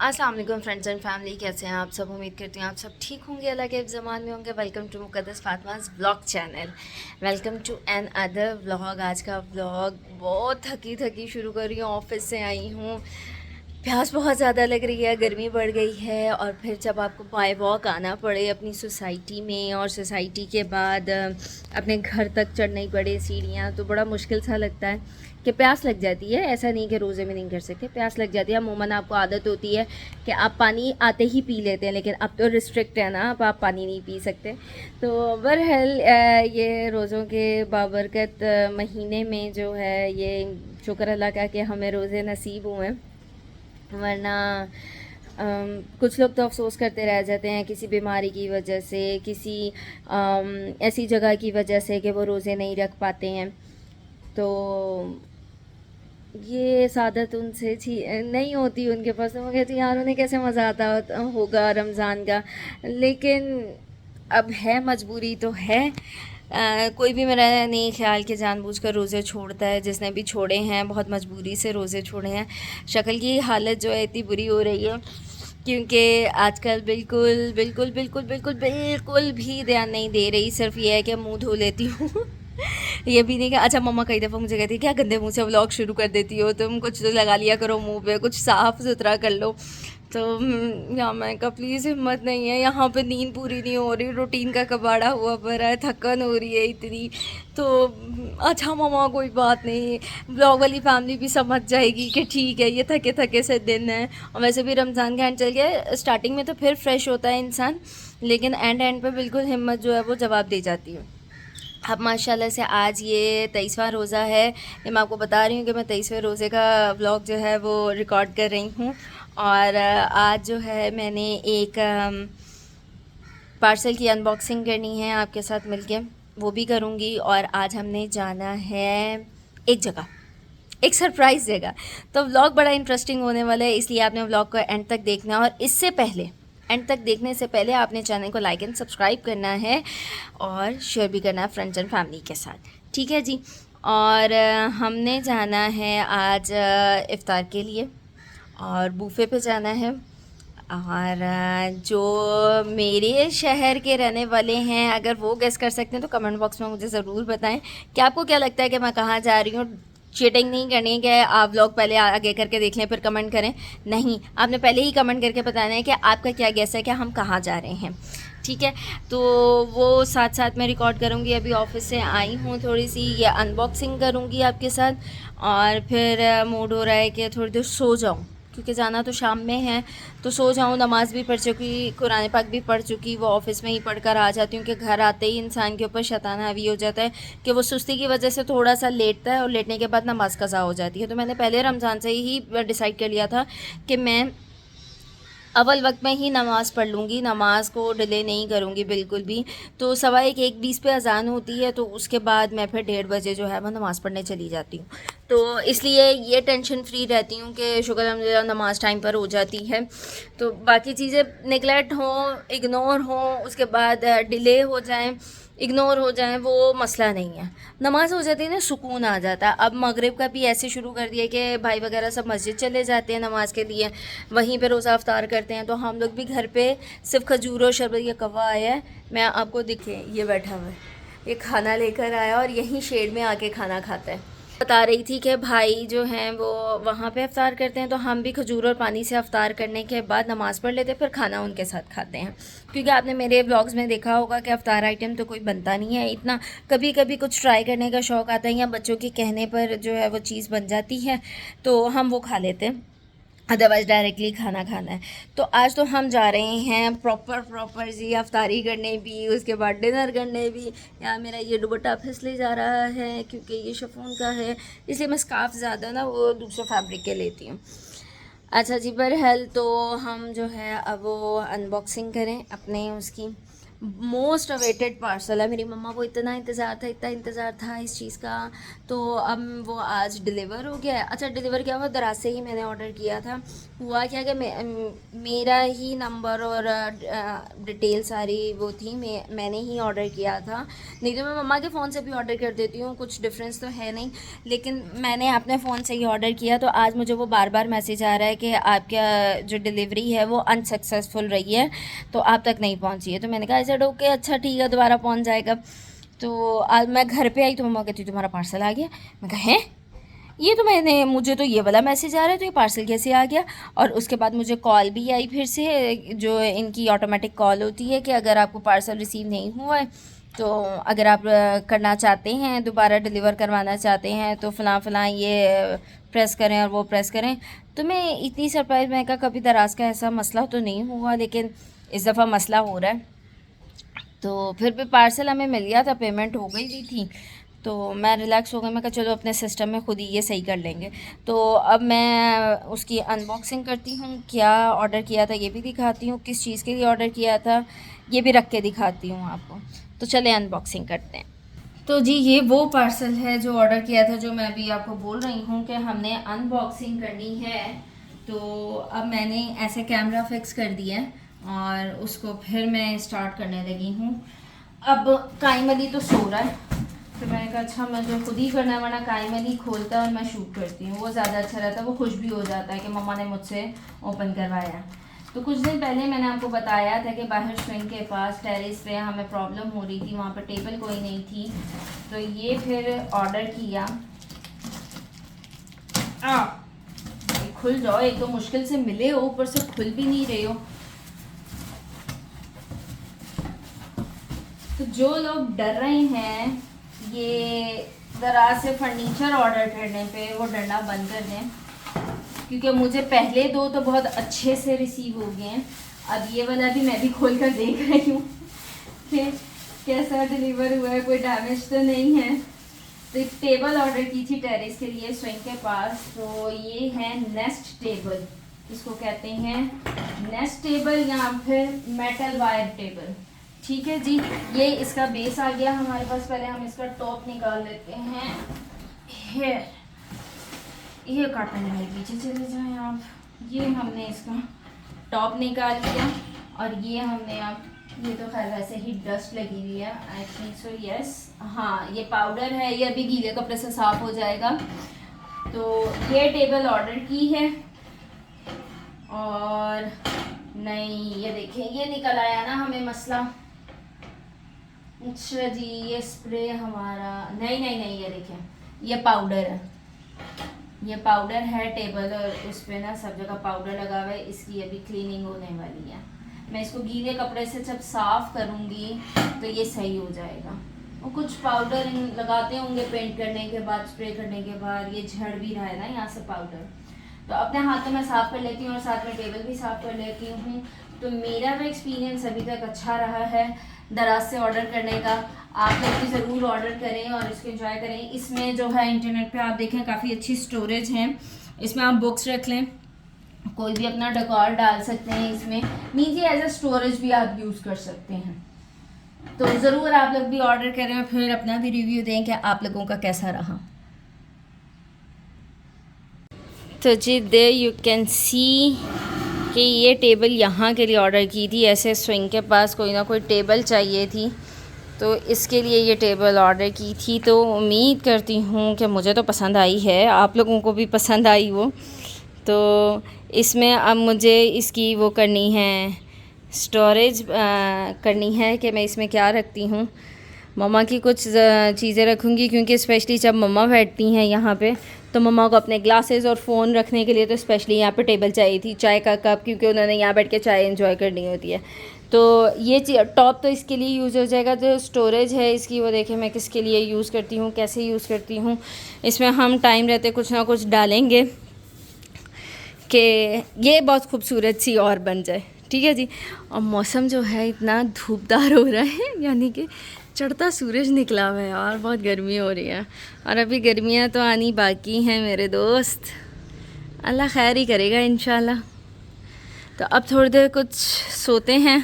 अस्सलाम वालेकुम friends and family, कैसे हैं आप सब। उम्मीद करती हूँ आप सब ठीक होंगे, अल्लाह के ज़मान में होंगे। Welcome to Muqaddas Fatima's vlog channel. Welcome to another vlog. आज का व्लॉग बहुत थकी थकी शुरू कर रही हूँ, ऑफिस से आई हूँ। प्यास बहुत ज़्यादा लग रही है, गर्मी बढ़ गई है, और फिर जब आपको बाय वॉक आना पड़े अपनी सोसाइटी में, और सोसाइटी के बाद अपने घर तक चढ़नी पड़े सीढ़ियाँ, तो बड़ा मुश्किल सा लगता है कि प्यास लग जाती है। ऐसा नहीं कि रोज़े में नहीं कर सकते, प्यास लग जाती है। अमूमन आपको आदत होती है कि आप पानी आते ही पी लेते हैं, लेकिन अब तो रिस्ट्रिक्ट है ना, अब आप पानी नहीं पी सकते। तो बहरहाल ये रोज़ों के बाबरकत महीने में जो है, ये शुक्र अल्लाह का कि हमें रोज़े नसीब हुए, वरना कुछ लोग तो अफसोस करते रह जाते हैं किसी बीमारी की वजह से, किसी ऐसी जगह की वजह से कि वो रोज़े नहीं रख पाते हैं। तो ये सादत उनसे थी नहीं होती उनके पास। तो मैं कहती यार उन्हें कैसे मज़ा आता होगा रमज़ान का, लेकिन अब है, मजबूरी तो है। कोई भी मेरा नहीं ख्याल कि जानबूझकर रोज़े छोड़ता है। जिसने भी छोड़े हैं बहुत मजबूरी से रोज़े छोड़े हैं। शक्ल की हालत जो है इतनी बुरी हो रही है, क्योंकि आजकल बिल्कुल बिल्कुल बिल्कुल बिल्कुल बिल्कुल भी ध्यान नहीं दे रही। सिर्फ ये है कि मुंह धो लेती हूँ ये भी नहीं कि अच्छा, मम्मा कई दफ़ा मुझे कहती है क्या गंदे मुंह से व्लॉग शुरू कर देती हो तुम, कुछ तो लगा लिया करो मुंह पे, कुछ साफ़ सुथरा कर लो। तो यहाँ मैं कहा प्लीज़, हिम्मत नहीं है, यहाँ पे नींद पूरी नहीं हो रही, रूटीन का कबाड़ा हुआ पड़ा है, थकन हो रही है इतनी। तो अच्छा मम्मा कोई बात नहीं, ब्लॉग वाली फैमिली भी समझ जाएगी कि ठीक है ये थके थके से दिन है। और वैसे भी रमज़ान का एंड चल गया, स्टार्टिंग में तो फिर फ्रेश होता है इंसान, लेकिन एंड पे बिल्कुल हिम्मत जो है वो जवाब दे जाती है। अब माशाल्लाह से आज ये 23वां रोज़ा है। ये मैं आपको बता रही हूँ कि मैं 23वें रोज़े का व्लॉग जो है वो रिकॉर्ड कर रही हूँ। और आज जो है मैंने एक पार्सल की अनबॉक्सिंग करनी है आपके साथ मिलके, वो भी करूँगी। और आज हमने जाना है एक जगह, एक सरप्राइज़ जगह। तो व्लॉग बड़ा इंटरेस्टिंग होने वाला है, इसलिए आपने व्लॉग को एंड तक देखना है। और इससे पहले, एंड तक देखने से पहले आपने चैनल को लाइक एंड सब्सक्राइब करना है, और शेयर भी करना है फ्रेंड्स एंड फैमिली के साथ, ठीक है जी। और हमने जाना है आज इफ़्तार के लिए, और बूफे पे जाना है। और जो मेरे शहर के रहने वाले हैं, अगर वो गेस कर सकते हैं तो कमेंट बॉक्स में मुझे ज़रूर बताएं कि आपको क्या लगता है कि मैं कहाँ जा रही हूँ। चीटिंग नहीं करनी है कि आप व्लॉग पहले आगे करके देख लें फिर कमेंट करें, नहीं, आपने पहले ही कमेंट करके बताना है कि आपका क्या गेस है कि हम कहाँ जा रहे हैं, ठीक है। तो वो साथ साथ मैं रिकॉर्ड करूँगी। अभी ऑफिस से आई हूँ, थोड़ी सी ये अनबॉक्सिंग करूँगी आपके साथ, और फिर मूड हो रहा है कि थोड़ी देर सो जाऊँ, क्योंकि जाना तो शाम में है, तो सो जाऊँ। नमाज़ भी पढ़ चुकी, कुरान पाक भी पढ़ चुकी, वो ऑफ़िस में ही पढ़कर आ जाती हूँ कि घर आते ही इंसान के ऊपर शैतान हावी हो जाता है कि वो सुस्ती की वजह से थोड़ा सा लेटता है, और लेटने के बाद नमाज़ कज़ा हो जाती है। तो मैंने पहले रमज़ान से ही डिसाइड कर लिया था कि मैं अव्वल वक्त में ही नमाज़ पढ़ लूँगी, नमाज को डिले नहीं करूँगी बिल्कुल भी। तो 1:15-1:20 पे अज़ान होती है, तो उसके बाद मैं फिर 1:30 बजे जो है मैं नमाज़ पढ़ने चली जाती हूँ। तो इसलिए ये टेंशन फ्री रहती हूँ कि शुक्र अल्हम्दुलिल्लाह नमाज़ टाइम पर हो जाती है। तो बाकी चीज़ें नेगलेक्ट हों, इग्नोर हों, उसके बाद डिले हो जाएँ, इग्नोर हो जाएँ, वो मसला नहीं है। नमाज़ हो जाती है ना, सुकून आ जाता है। अब मगरिब का भी ऐसे शुरू कर दिया कि भाई वगैरह सब मस्जिद चले जाते हैं नमाज़ के लिए, वहीं पे रोज़ा अफ्तार करते हैं। तो हम लोग भी घर पे सिर्फ खजूर और शरबत, ये कौवा आया है, मैं आपको दिखे, ये बैठा हुआ है, ये खाना लेकर आया और यहीं शेड में आके खाना खाता है। बता रही थी कि भाई जो हैं वो वहाँ पे अफ्तार करते हैं, तो हम भी खजूर और पानी से अफ्तार करने के बाद नमाज़ पढ़ लेते हैं, फिर खाना उनके साथ खाते हैं। क्योंकि आपने मेरे व्लॉग्स में देखा होगा कि अफ्तार आइटम तो कोई बनता नहीं है इतना, कभी कभी कुछ ट्राई करने का शौक़ आता है, या बच्चों के कहने पर जो है वो चीज़ बन जाती है तो हम वो खा लेते हैं, अदरवाइज़ डायरेक्टली खाना खाना है। तो आज तो हम जा रहे हैं प्रॉपर जी अफ्तारी करने भी, उसके बाद डिनर करने भी। यार मेरा ये दुपट्टा फिसले जा रहा है क्योंकि ये शिफॉन का है, इसलिए मैं स्कार्फ ज़्यादा ना वो दूसरे फैब्रिक के लेती हूँ। अच्छा जी, बहरहाल तो हम जो है अब वो अनबॉक्सिंग करें अपने उसकी। मोस्ट अवेटेड पार्सल है। मेरी मम्मा को इतना इंतज़ार था इस चीज़ का। तो अब वो आज डिलीवर हो गया है। अच्छा, डिलीवर क्या हुआ, दराज से ही मैंने ऑर्डर किया था। हुआ क्या कि मेरा ही नंबर और डिटेल सारी वो थी, मैंने ही ऑर्डर किया था। नहीं तो मैं मम्मा के फ़ोन से भी ऑर्डर कर देती हूँ, कुछ डिफरेंस तो है नहीं, लेकिन मैंने अपने फ़ोन से ही ऑर्डर किया। तो आज मुझे वो बार बार मैसेज आ रहा है कि आपका जो डिलीवरी है वो अनसक्सेसफुल रही है, तो आप तक नहीं पहुँची है। तो मैंने कहा ऐसा ओके, अच्छा ठीक है, दोबारा पहुँच जाएगा। तो आज मैं घर पे आई तो मम्मा कहती तुम्हारा पार्सल आ गया। मैं कहा है, ये तो मुझे तो ये वाला मैसेज आ रहा है, तो ये पार्सल कैसे आ गया। और उसके बाद मुझे कॉल भी आई फिर से, जो इनकी ऑटोमेटिक कॉल होती है कि अगर आपको पार्सल रिसीव नहीं हुआ है, तो अगर आप करना चाहते हैं, दोबारा डिलीवर करवाना चाहते हैं, तो फ़लाँ ये प्रेस करें और वो प्रेस करें। तो मैं इतनी सरप्राइज़, मैं कहा कभी दराज का ऐसा मसला तो नहीं हुआ, लेकिन इस दफ़ा मसला हो रहा है। तो फिर भी पार्सल हमें मिल गया था, पेमेंट हो गई थी। तो मैं रिलैक्स हो गई, मैं कहा चलो अपने सिस्टम में ख़ुद ही ये सही कर लेंगे। तो अब मैं उसकी अनबॉक्सिंग करती हूँ, क्या ऑर्डर किया था ये भी दिखाती हूँ, किस चीज़ के लिए ऑर्डर किया था ये भी रख के दिखाती हूँ आपको। तो चले अनबॉक्सिंग करते हैं। तो जी, ये वो पार्सल है जो ऑर्डर किया था, जो मैं अभी आपको बोल रही हूँ कि हमने अनबॉक्सिंग करनी है। तो अब मैंने ऐसे कैमरा फिक्स कर दिया है और उसको फिर मैं स्टार्ट करने लगी हूँ। अब काइम अली तो सो रहा है, तो मैंने कहा अच्छा मुझे खुद ही करना है, वरना काइम अली खोलता है और मैं शूट करती हूँ, वो ज़्यादा अच्छा रहता है। वो खुश भी हो जाता है कि मम्मा ने मुझसे ओपन करवाया। तो कुछ दिन पहले मैंने आपको बताया था कि बाहर स्विंग के पास टेरेस पे हमें प्रॉब्लम हो रही थी, वहाँ पर टेबल कोई नहीं थी। तो ये फिर ऑर्डर किया। खुल जाओ, एक तो मुश्किल से मिले हो, ऊपर से खुल भी नहीं रहे हो। तो जो लोग डर रहे हैं ये दराज से फर्नीचर ऑर्डर करने पे, वो डरना बंद कर दें, क्योंकि मुझे पहले दो तो बहुत अच्छे से रिसीव हो गए हैं। अब ये वाला भी मैं भी खोल कर देख रही हूँ कि कैसा डिलीवर हुआ है, कोई डैमेज तो नहीं है। तो एक टेबल ऑर्डर की थी टेरेस के लिए स्विंग के पास। तो ये है नेस्ट टेबल, इसको कहते हैं नेस्ट टेबल या फिर मेटल वायर टेबल। ठीक है जी, ये इसका बेस आ गया हमारे पास। पहले हम इसका टॉप निकाल लेते हैं। ये काटन भाई पीछे चले जाएं आप। ये हमने इसका टॉप निकाल लिया और ये हमने अब, ये तो खैर वैसे ही डस्ट लगी हुई है, आई थिंक सो यस, हाँ ये पाउडर है, ये अभी गीले कपड़े से साफ हो जाएगा। तो ये टेबल ऑर्डर की है और नहीं, ये देखें ये निकल आया ना हमें मसला। अच्छा जी, ये स्प्रे हमारा नहीं, ये देखें ये पाउडर है, ये पाउडर है टेबल, और उस पर ना सब जगह पाउडर लगा हुआ है। इसकी अभी क्लीनिंग होने वाली है। मैं इसको गीले कपड़े से जब साफ़ करूँगी तो ये सही हो जाएगा। वो कुछ पाउडर लगाते होंगे पेंट करने के बाद, स्प्रे करने के बाद। ये झड़ भी रहा है ना यहाँ से पाउडर। तो अपने हाथों में साफ़ कर लेती हूँ और साथ में टेबल भी साफ़ कर लेती हूँ। तो मेरा वो एक्सपीरियंस अभी तक अच्छा रहा है दराज से ऑर्डर करने का। आप लोग भी ज़रूर ऑर्डर करें और इसको एंजॉय करें। इसमें जो है इंटरनेट पे आप देखें काफ़ी अच्छी स्टोरेज है। इसमें आप बुक्स रख लें, कोई भी अपना डेकोर डाल सकते हैं इसमें, नीचे एज ए स्टोरेज भी आप यूज़ कर सकते हैं। तो ज़रूर आप लोग भी ऑर्डर करें और फिर अपना भी रिव्यू दें कि आप लोगों का कैसा रहा। तो जी दे यू कैन सी कि ये टेबल यहाँ के लिए ऑर्डर की थी। ऐसे स्विंग के पास कोई ना कोई टेबल चाहिए थी, तो इसके लिए ये टेबल ऑर्डर की थी। तो उम्मीद करती हूँ कि मुझे तो पसंद आई है, आप लोगों को भी पसंद आई वो। तो इसमें अब मुझे इसकी वो करनी है, स्टोरेज करनी है कि मैं इसमें क्या रखती हूँ। मम्मा की कुछ चीज़ें रखूँगी, क्योंकि स्पेशली जब मम्मा बैठती हैं यहाँ पे, तो मम्मा को अपने ग्लासेस और फ़ोन रखने के लिए तो स्पेशली यहाँ पे टेबल चाहिए थी, चाय का कप, क्योंकि उन्होंने यहाँ बैठ के चाय एंजॉय करनी होती है। तो ये टॉप तो इसके लिए यूज़ हो जाएगा। जो स्टोरेज है इसकी, वो देखें मैं किसके लिए यूज़ करती हूँ, कैसे यूज़ करती हूँ। इसमें हम टाइम रहते कुछ ना कुछ डालेंगे कि ये बहुत खूबसूरत सी और बन जाए। ठीक है जी। और मौसम जो है इतना धूपदार हो रहा है, यानी कि चढ़ता सूरज निकला हुआ है और बहुत गर्मी हो रही है। और अभी गर्मियाँ तो आनी बाकी हैं मेरे दोस्त, अल्लाह खैर ही करेगा इंशाल्लाह। तो अब थोड़ी देर कुछ सोते हैं,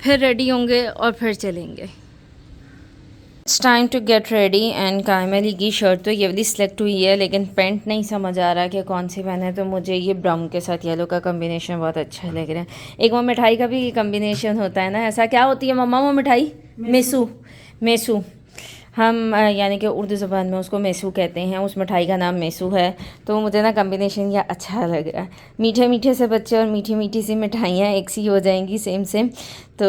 फिर रेडी होंगे और फिर चलेंगे। It's time to get ready and कायमली की शर्ट तो ये वाली सिलेक्ट हुई है, लेकिन पेंट नहीं समझ आ रहा कि कौन सी पहने। तो मुझे ये ब्राउन के साथ येलो का कम्बिनेशन बहुत अच्छा लग रहा है। एक वो मिठाई का भी कम्बिनेशन होता है ना, ऐसा क्या होती है मम्मा वो मिठाई? मेसू। मेसू हम यानी कि उर्दू ज़बान में उसको मेसू कहते हैं, उस मिठाई का नाम मेसू है। तो मुझे ना कम्बिनेशन ये अच्छा लग रहा है। मीठे मीठे से बच्चे और मीठी मीठी सी मिठाइयाँ एक सी हो जाएंगी सेम सेम। तो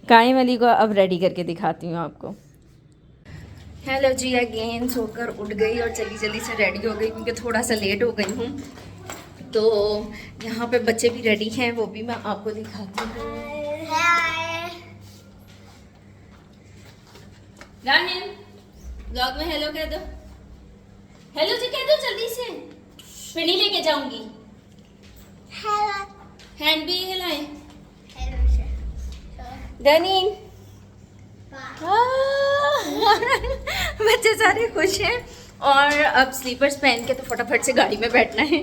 कायम अली को अब रेडी करके दिखाती हूँ आपको। हेलो जी, अगेन सोकर उठ गई और जल्दी जल्दी से रेडी हो गई क्योंकि थोड़ा सा लेट हो गई हूँ। तो यहाँ पे बच्चे भी रेडी हैं, वो भी मैं आपको दिखाती हूँ। राहिन ब्लॉग में हेलो कह दो। हेलो जी कह दो जल्दी से, फिर नहीं लेके जाऊंगी। हेलो हैंड भी हिलाएं। रनिंग बच्चे सारे खुश हैं और अब स्लीपर्स पहन के तो फटाफट से गाड़ी में बैठना है।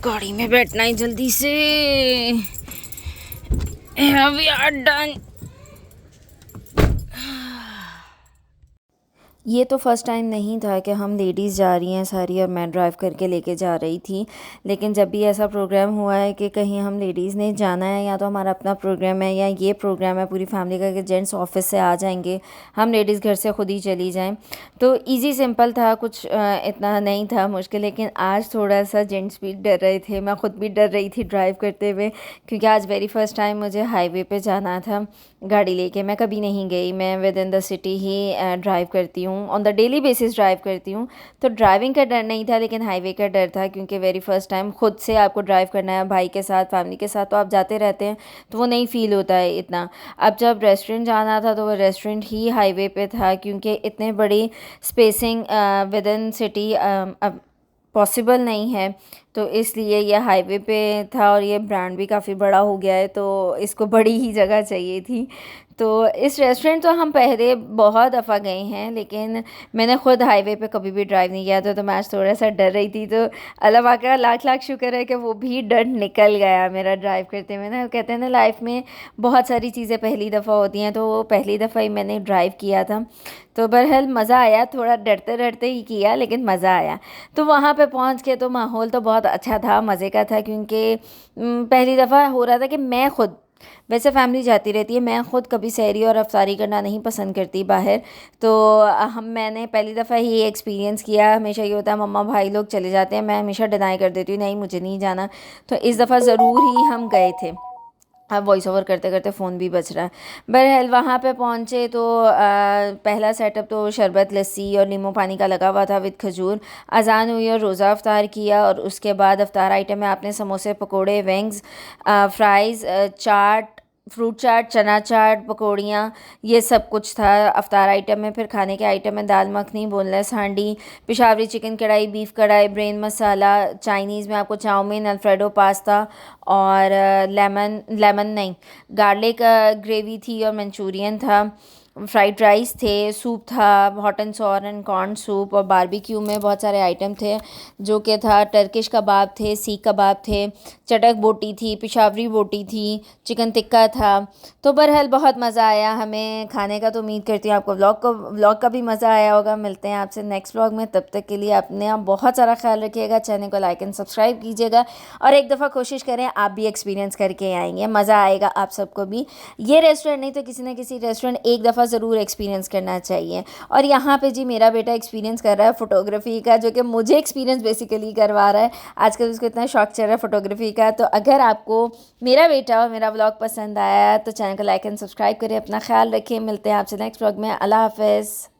गाड़ी में बैठना है जल्दी से। We are done. ये तो फ़र्स्ट टाइम नहीं था कि हम लेडीज़ जा रही हैं सारी और मैं ड्राइव करके लेके जा रही थी। लेकिन जब भी ऐसा प्रोग्राम हुआ है कि कहीं हम लेडीज़ ने जाना है, या तो हमारा अपना प्रोग्राम है या ये प्रोग्राम है पूरी फैमिली का कि जेंट्स ऑफिस से आ जाएंगे, हम लेडीज़ घर से ख़ुद ही चली जाएं, तो इजी सिंपल था, कुछ इतना नहीं था मुश्किल। लेकिन आज थोड़ा सा जेंट्स भी डर रहे थे, मैं ख़ुद भी डर रही थी ड्राइव करते हुए, क्योंकि आज वेरी फ़र्स्ट टाइम मुझे हाईवे पे जाना था गाड़ी लेके। मैं कभी नहीं गई, मैं with in the city he drive करती हूँ, on the daily basis drive करती हूँ। तो ड्राइविंग का डर नहीं था लेकिन हाईवे का डर था, क्योंकि वेरी फर्स्ट टाइम खुद से आपको ड्राइव करना है, भाई के साथ फैमिली के साथ तो आप जाते रहते हैं तो वो नहीं फ़ील होता है इतना। अब जब रेस्टोरेंट जाना था तो वो रेस्टोरेंट ही हाईवे पे था, क्योंकि इतने बड़ी स्पेसिंग विद इन सिटी अब पॉसिबल नहीं है, तो इसलिए ये हाईवे पे था। और ये ब्रांड भी काफ़ी बड़ा हो गया है तो इसको बड़ी ही जगह चाहिए थी। तो इस रेस्टोरेंट तो हम पहले बहुत दफ़ा गए हैं, लेकिन मैंने ख़ुद हाईवे पे कभी भी ड्राइव नहीं किया था, तो मैं आज थोड़ा सा डर रही थी। तो अल्लाह पाक का लाख लाख शुक्र है कि वो भी डर निकल गया मेरा ड्राइव करते हुए ना। कहते हैं ना लाइफ में बहुत सारी चीज़ें पहली दफ़ा होती हैं, तो वो पहली दफ़ा ही मैंने ड्राइव किया था। तो बहरहाल मज़ा आया, थोड़ा डरते डरते ही किया लेकिन मज़ा आया। तो वहाँ पे पहुँच के तो माहौल तो बहुत अच्छा था, मज़े का था, क्योंकि पहली दफ़ा हो रहा था कि मैं ख़ुद, वैसे फैमिली जाती रहती है, मैं ख़ुद कभी सहरी और अफ्तारी करना नहीं पसंद करती बाहर। तो मैंने पहली दफ़ा ही एक्सपीरियंस किया। हमेशा ये होता है मम्मा भाई लोग चले जाते हैं, मैं हमेशा डिनाई कर देती हूँ, नहीं मुझे नहीं जाना। तो इस दफ़ा ज़रूर ही हम गए थे। अब वॉइस ओवर करते करते फ़ोन भी बज रहा है। बहरहाल वहाँ पे पहुँचे तो पहला सेटअप तो शरबत लस्सी और नींबू पानी का लगा हुआ था विद खजूर। अज़ान हुई और रोज़ा अफ्तार किया, और उसके बाद अफ्तार आइटम में आपने समोसे, पकोड़े, विंग्स, फ्राइज़, चाट, फ्रूट चाट, चना चाट, पकौड़ियाँ, ये सब कुछ था अफ्तार आइटम में। फिर खाने के आइटम में दाल मखनी, बोनलेस हांडी, पेशावरी चिकन कढ़ाई, बीफ कढ़ाई, ब्रेन मसाला, चाइनीज़ में आपको चाउमीन, अल्फ्रेडो पास्ता और लेमन नहीं गार्लिक ग्रेवी थी, और मंचूरियन था, फ्राइड राइस थे, सूप था, hot and sour and corn soup, और बारबेक्यू में बहुत सारे आइटम थे जो कि था टर्किश कबाब थे, सीख कबाब थे, चटक बोटी थी, पेशावरी बोटी थी, चिकन टिक्का था। तो बहरहाल बहुत मज़ा आया हमें खाने का। तो उम्मीद करती हूँ आपको व्लॉग का भी मज़ा आया होगा। मिलते हैं आपसे नेक्स्ट व्लॉग में, तब तक के लिए अपने आप बहुत सारा ख्याल रखिएगा, चैनल को लाइक एंड सब्सक्राइब कीजिएगा, और एक दफ़ा कोशिश करें आप भी एक्सपीरियंस करके आएंगे, मज़ा आएगा आप सबको भी। ये रेस्टोरेंट नहीं तो किसी न किसी रेस्टोरेंट एक दफ़ा ज़रूर एक्सपीरियंस करना चाहिए। और यहाँ पे जी मेरा बेटा एक्सपीरियंस कर रहा है फ़ोटोग्राफ़ी का, जो कि मुझे एक्सपीरियंस बेसिकली करवा रहा है। आजकल उसको इतना शौक चल रहा है फ़ोटोग्राफ़ी का। तो अगर आपको मेरा बेटा और मेरा व्लॉग पसंद आया तो चैनल को लाइक एंड सब्सक्राइब करें, अपना ख्याल रखें। मिलते हैं आपसे नेक्स्ट व्लॉग में। अल्लाह हाफ़िज़।